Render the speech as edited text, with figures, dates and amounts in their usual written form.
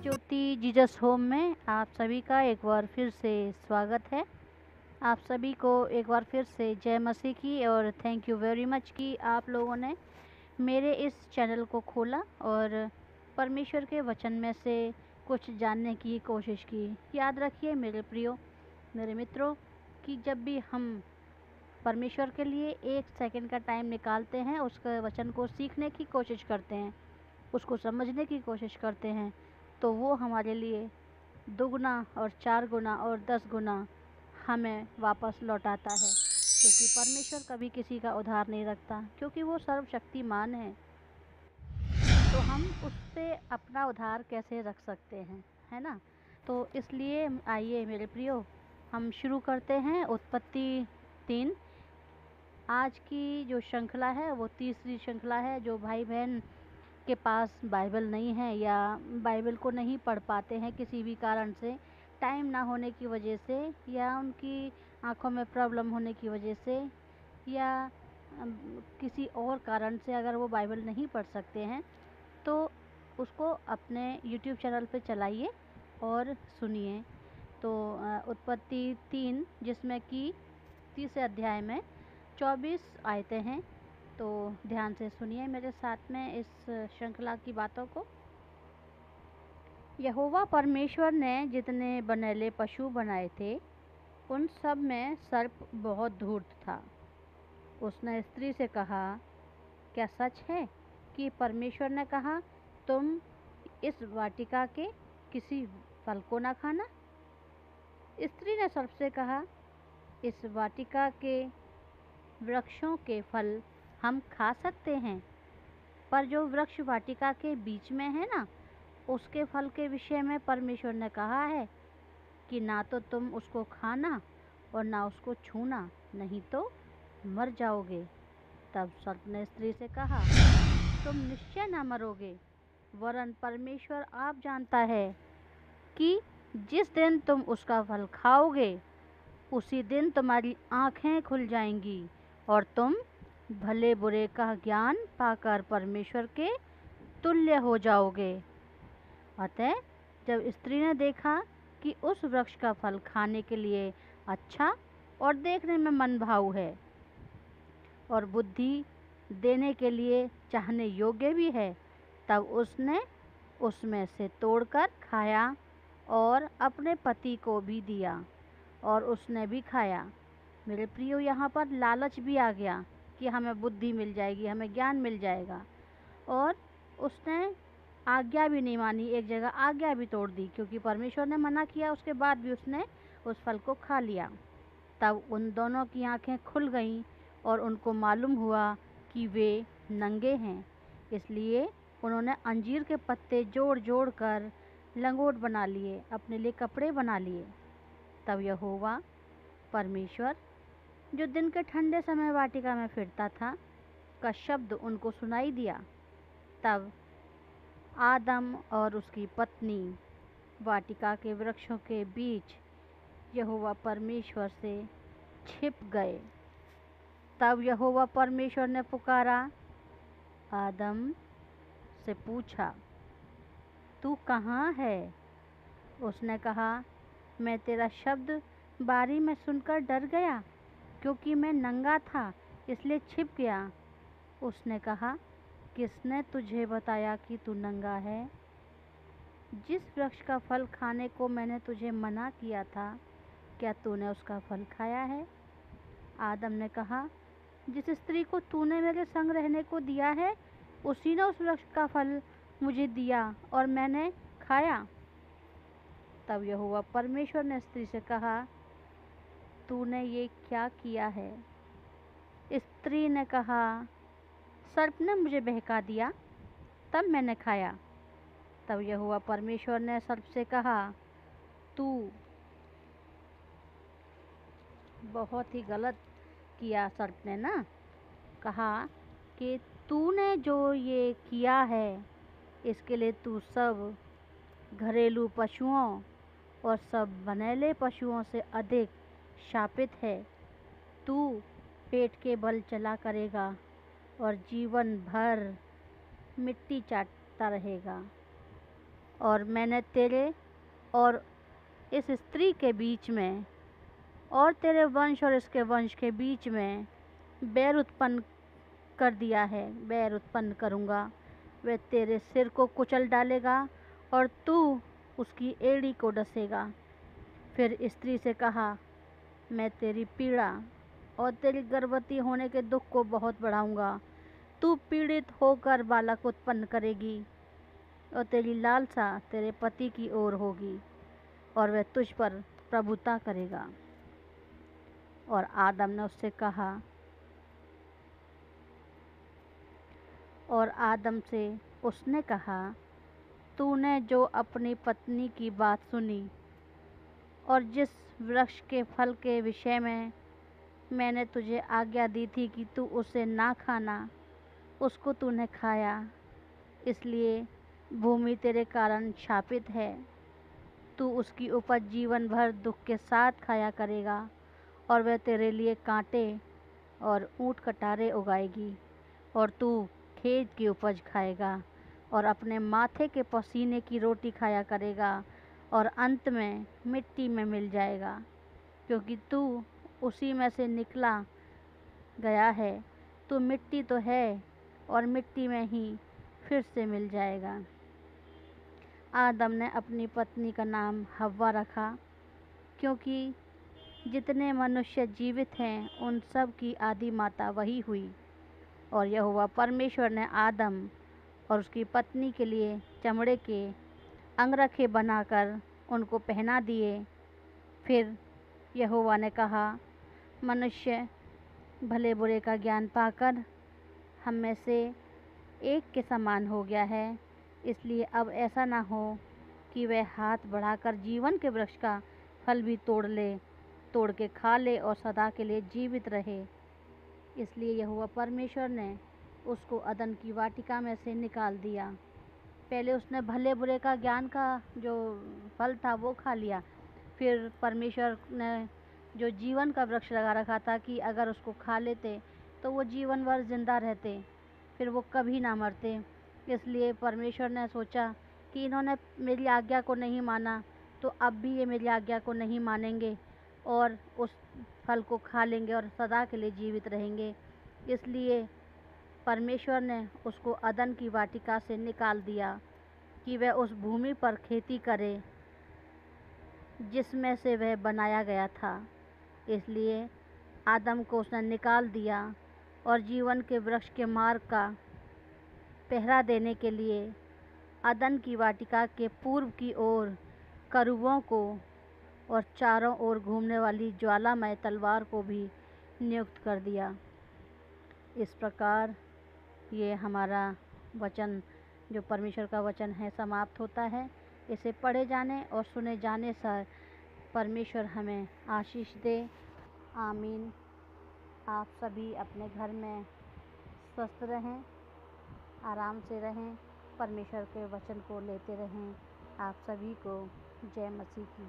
ज्योति Jesus home में आप सभी का एक बार फिर से स्वागत है। आप सभी को एक बार फिर से जय मसीह की और थैंक यू वेरी मच कि आप लोगों ने मेरे इस चैनल को खोला और परमेश्वर के वचन में से कुछ जानने की कोशिश की। याद रखिए मेरे प्रियो, मेरे मित्रों, कि जब भी हम परमेश्वर के लिए 1 सेकंड का टाइम निकालते हैं, उसके वचन को सीखने की कोशिश करते हैं, उसको समझने की कोशिश करते हैं, तो वो हमारे लिए दुगना और 4 गुना और 10 गुना हमें वापस लौटाता है। क्योंकि परमेश्वर कभी किसी का उधार नहीं रखता, क्योंकि वो सर्वशक्तिमान है। तो हम उससे अपना उधार कैसे रख सकते हैं, है ना? तो इसलिए आइए मेरे प्रियो, हम शुरू करते हैं उत्पत्ति 3। आज की जो श्रृंखला है वो तीसरी श्रृंखला है। जो भाई बहन के पास बाइबल नहीं है या बाइबल को नहीं पढ़ पाते हैं किसी भी कारण से, टाइम ना होने की वजह से, या उनकी आंखों में प्रॉब्लम होने की वजह से, या किसी और कारण से अगर वो बाइबल नहीं पढ़ सकते हैं, तो उसको अपने यूट्यूब चैनल पे चलाइए और सुनिए। तो उत्पत्ति 3, जिसमें कि तीसरे अध्याय में 24 आयतें हैं, तो ध्यान से सुनिए मेरे साथ में इस श्रृंखला की बातों को। यहोवा परमेश्वर ने जितने बनेले पशु बनाए थे, उन सब में सर्प बहुत धूर्त था। उसने स्त्री से कहा, क्या सच है कि परमेश्वर ने कहा तुम इस वाटिका के किसी फल को ना खाना? स्त्री ने सर्प से कहा, इस वाटिका के वृक्षों के फल हम खा सकते हैं, पर जो वृक्ष वाटिका के बीच में है ना, उसके फल के विषय में परमेश्वर ने कहा है कि ना तो तुम उसको खाना और ना उसको छूना, नहीं तो मर जाओगे। तब सर्प ने स्त्री से कहा, तुम निश्चय ना मरोगे, वरन परमेश्वर आप जानता है कि जिस दिन तुम उसका फल खाओगे, उसी दिन तुम्हारी आँखें खुल जाएंगी और तुम भले बुरे का ज्ञान पाकर परमेश्वर के तुल्य हो जाओगे। अतः जब स्त्री ने देखा कि उस वृक्ष का फल खाने के लिए अच्छा और देखने में मनभाऊ है और बुद्धि देने के लिए चाहने योग्य भी है, तब उसने उसमें से तोड़कर खाया और अपने पति को भी दिया और उसने भी खाया। मेरे प्रियो, यहाँ पर लालच भी आ गया कि हमें बुद्धि मिल जाएगी, हमें ज्ञान मिल जाएगा, और उसने आज्ञा भी नहीं मानी, एक जगह आज्ञा भी तोड़ दी, क्योंकि परमेश्वर ने मना किया, उसके बाद भी उसने उस फल को खा लिया। तब उन दोनों की आंखें खुल गईं और उनको मालूम हुआ कि वे नंगे हैं। इसलिए उन्होंने अंजीर के पत्ते जोड़ जोड़ कर लंगोट बना लिए, अपने लिए कपड़े बना लिए। तब यहोवा परमेश्वर, जो दिन के ठंडे समय वाटिका में फिरता था, का शब्द उनको सुनाई दिया। तब आदम और उसकी पत्नी वाटिका के वृक्षों के बीच यहोवा परमेश्वर से छिप गए। तब यहोवा परमेश्वर ने पुकारा, आदम से पूछा, तू कहाँ है? उसने कहा, मैं तेरा शब्द बारी में सुनकर डर गया, क्योंकि मैं नंगा था, इसलिए छिप गया। उसने कहा, किसने तुझे बताया कि तू नंगा है? जिस वृक्ष का फल खाने को मैंने तुझे मना किया था, क्या तूने उसका फल खाया है? आदम ने कहा, जिस स्त्री को तूने मेरे संग रहने को दिया है, उसी ने उस वृक्ष का फल मुझे दिया और मैंने खाया। तब यहोवा परमेश्वर ने स्त्री से कहा, तूने ये क्या किया है? स्त्री ने कहा, सर्प ने मुझे बहका दिया, तब मैंने खाया। तब यहोवा परमेश्वर ने सर्प से कहा, तू बहुत ही गलत किया। सर्प ने ना कहा कि तूने जो ये किया है, इसके लिए तू सब घरेलू पशुओं और सब बनेले पशुओं से अधिक शापित है। तू पेट के बल चला करेगा और जीवन भर मिट्टी चाटता रहेगा। और मैंने तेरे और इस स्त्री के बीच में और तेरे वंश और इसके वंश के बीच में बैर उत्पन्न कर दिया है, बैर उत्पन्न करूँगा। वह तेरे सिर को कुचल डालेगा और तू उसकी एड़ी को डसेगा। फिर स्त्री से कहा, मैं तेरी पीड़ा और तेरी गर्भवती होने के दुख को बहुत बढ़ाऊंगा। तू पीड़ित होकर बालक उत्पन्न करेगी और तेरी लालसा तेरे पति की ओर होगी और वह तुझ पर प्रभुता करेगा। और आदम ने उससे कहा, और आदम से उसने कहा, तूने जो अपनी पत्नी की बात सुनी और जिस वृक्ष के फल के विषय में मैंने तुझे आज्ञा दी थी कि तू उसे ना खाना, उसको तूने खाया, इसलिए भूमि तेरे कारण शापित है। तू उसकी उपज जीवन भर दुख के साथ खाया करेगा और वह तेरे लिए कांटे और ऊंट कटारे उगाएगी और तू खेत की उपज खाएगा और अपने माथे के पसीने की रोटी खाया करेगा और अंत में मिट्टी में मिल जाएगा, क्योंकि तू उसी में से निकला गया है। तू मिट्टी तो है और मिट्टी में ही फिर से मिल जाएगा। आदम ने अपनी पत्नी का नाम हव्वा रखा, क्योंकि जितने मनुष्य जीवित हैं उन सब की आदि माता वही हुई। और यहोवा परमेश्वर ने आदम और उसकी पत्नी के लिए चमड़े के अंगरखे बनाकर उनको पहना दिए। फिर यहोवा ने कहा, मनुष्य भले बुरे का ज्ञान पाकर हम में से एक के समान हो गया है, इसलिए अब ऐसा ना हो कि वह हाथ बढ़ाकर जीवन के वृक्ष का फल भी तोड़ के खा ले और सदा के लिए जीवित रहे। इसलिए यहोवा परमेश्वर ने उसको अदन की वाटिका में से निकाल दिया। पहले उसने भले बुरे का ज्ञान का जो फल था वो खा लिया। फिर परमेश्वर ने जो जीवन का वृक्ष लगा रखा था कि अगर उसको खा लेते तो वो जीवन भर जिंदा रहते, फिर वो कभी ना मरते। इसलिए परमेश्वर ने सोचा कि इन्होंने मेरी आज्ञा को नहीं माना, तो अब भी ये मेरी आज्ञा को नहीं मानेंगे और उस फल को खा लेंगे और सदा के लिए जीवित रहेंगे। इसलिए परमेश्वर ने उसको अदन की वाटिका से निकाल दिया कि वह उस भूमि पर खेती करे जिसमें से वह बनाया गया था। इसलिए आदम को उसने निकाल दिया और जीवन के वृक्ष के मार्ग का पहरा देने के लिए अदन की वाटिका के पूर्व की ओर करूबों को और चारों ओर घूमने वाली ज्वालामय तलवार को भी नियुक्त कर दिया। इस प्रकार ये हमारा वचन, जो परमेश्वर का वचन है, समाप्त होता है। इसे पढ़े जाने और सुने जाने से परमेश्वर हमें आशीष दे। आमीन। आप सभी अपने घर में स्वस्थ रहें, आराम से रहें, परमेश्वर के वचन को लेते रहें। आप सभी को जय मसीह की।